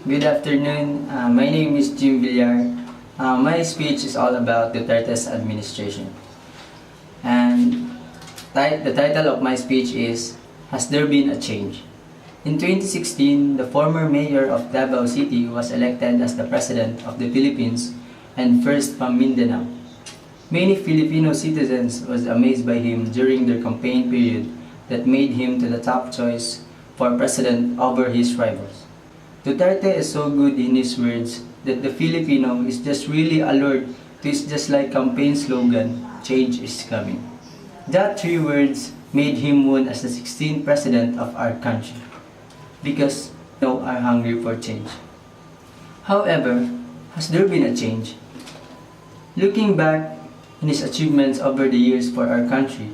Good afternoon. My name is Jim Villar. My speech is all about Duterte's administration. And the title of my speech is, Has There Been a Change? In 2016, the former mayor of Davao City was elected as the president of the Philippines and first from Mindanao. Many Filipino citizens was amazed by him during their campaign period that made him to the top choice for president over his rivals. Duterte is so good in his words that the Filipino is just really alert to his just like campaign slogan, change is coming. That three words made him won as the 16th president of our country because we are hungry for change. However, has there been a change? Looking back in his achievements over the years for our country,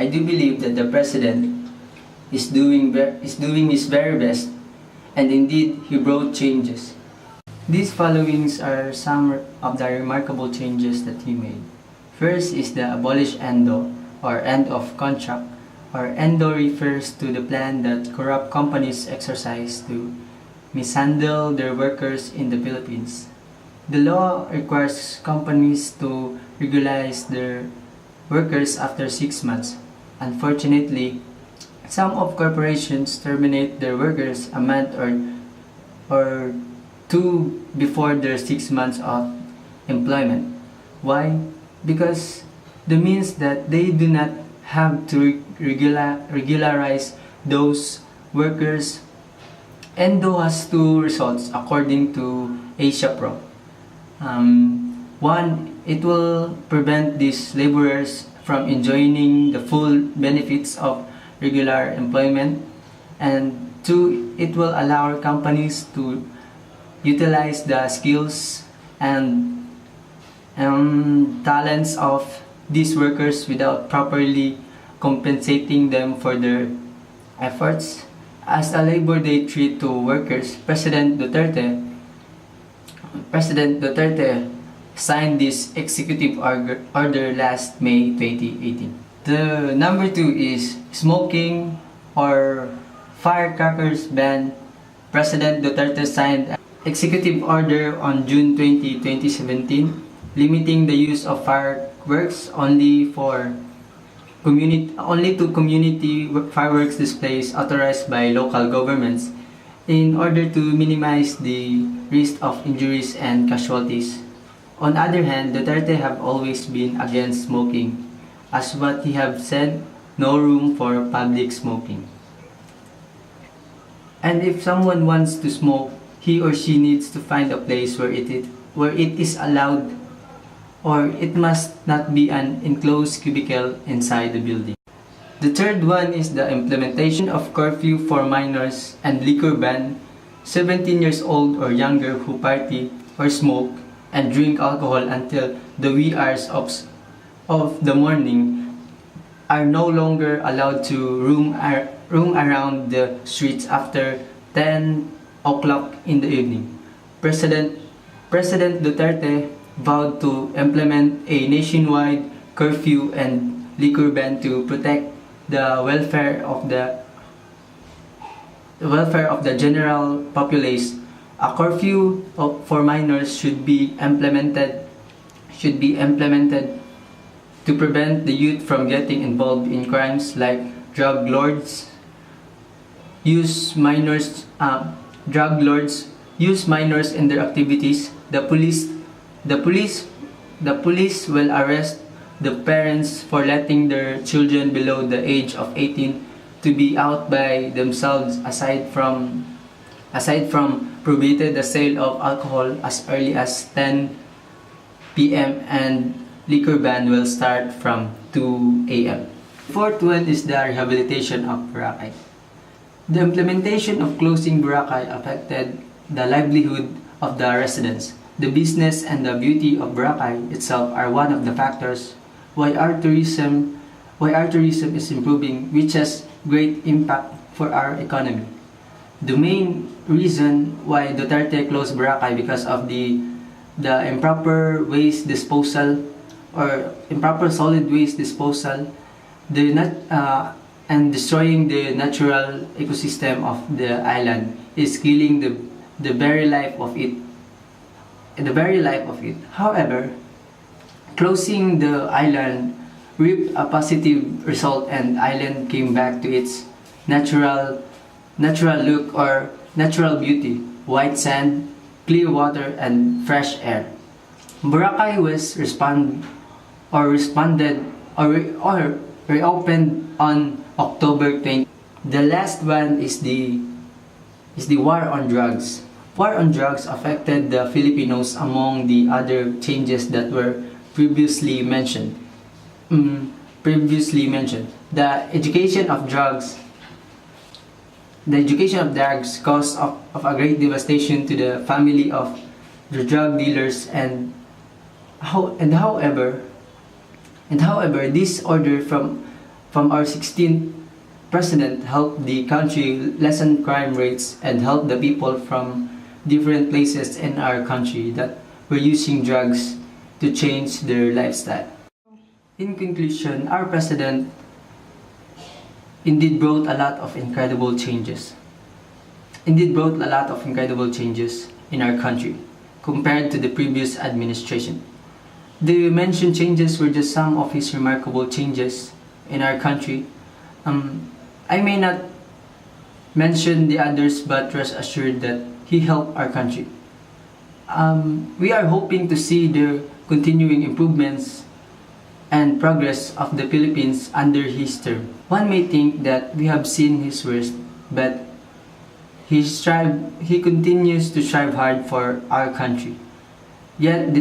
I do believe that the president is doing his very best, and indeed he brought changes. These followings are some of the remarkable changes that he made. First is the abolish ENDO, or end of contract, or ENDO refers to the plan that corrupt companies exercise to mishandle their workers in the Philippines. The law requires companies to regularize their workers after 6 months. Unfortunately, some of corporations terminate their workers a month or two before their 6 months of employment. Why? Because that means that they do not have to regularize those workers. ENDO has two results according to Asia Pro. One, it will prevent these laborers from enjoying the full benefits of regular employment, and two, it will allow companies to utilize the skills and talents of these workers without properly compensating them for their efforts. As a Labor Day treat to workers, President Duterte signed this executive order last May 2018. The number two is smoking or firecrackers ban. President Duterte signed an executive order on June 20, 2017, limiting the use of fireworks only to community fireworks displays authorized by local governments in order to minimize the risk of injuries and casualties. On the other hand, Duterte have always been against smoking, as what he have said, no room for public smoking. And if someone wants to smoke, he or she needs to find a place where it is allowed, or it must not be an enclosed cubicle inside the building. The third one is the implementation of curfew for minors and liquor ban. 17 years old or younger who party or smoke and drink alcohol until the wee hours of the morning are no longer allowed to roam around the streets after 10 o'clock in the evening. President Duterte vowed to implement a nationwide curfew and liquor ban to protect the welfare of the general populace. A curfew for minors should be implemented to prevent the youth from getting involved in crimes like drug lords use minors in their activities. The police will arrest the parents for letting their children below the age of 18 to be out by themselves, aside from prohibited the sale of alcohol as early as 10 p.m. and liquor ban will start from 2 a.m. Fourth one is the rehabilitation of Boracay. The implementation of closing Boracay affected the livelihood of the residents. The business and the beauty of Boracay itself are one of the factors why our tourism is improving, which has great impact for our economy. The main reason why Duterte closed Boracay because of the improper waste disposal or improper solid waste disposal, and destroying the natural ecosystem of the island is killing the very life of it. However, closing the island reaped a positive result, and island came back to its natural look or natural beauty: white sand, clear water, and fresh air. Boracay was reopened on October 20. The last one is the war on drugs. War on drugs affected the Filipinos among the other changes that were previously mentioned. The education of drugs caused of a great devastation to the family of the drug dealers, however, this order from our 16th president helped the country lessen crime rates and help the people from different places in our country that were using drugs to change their lifestyle. In conclusion, our president indeed brought a lot of incredible changes. In our country compared to the previous administration. The mentioned changes were just some of his remarkable changes in our country. I may not mention the others, but rest assured that he helped our country. We are hoping to see the continuing improvements and progress of the Philippines under his term. One may think that we have seen his worst, but he continues to strive hard for our country. Yet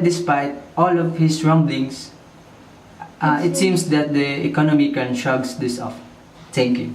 despite all of his rumblings, it seems that the economy can shrug this off. Thank you.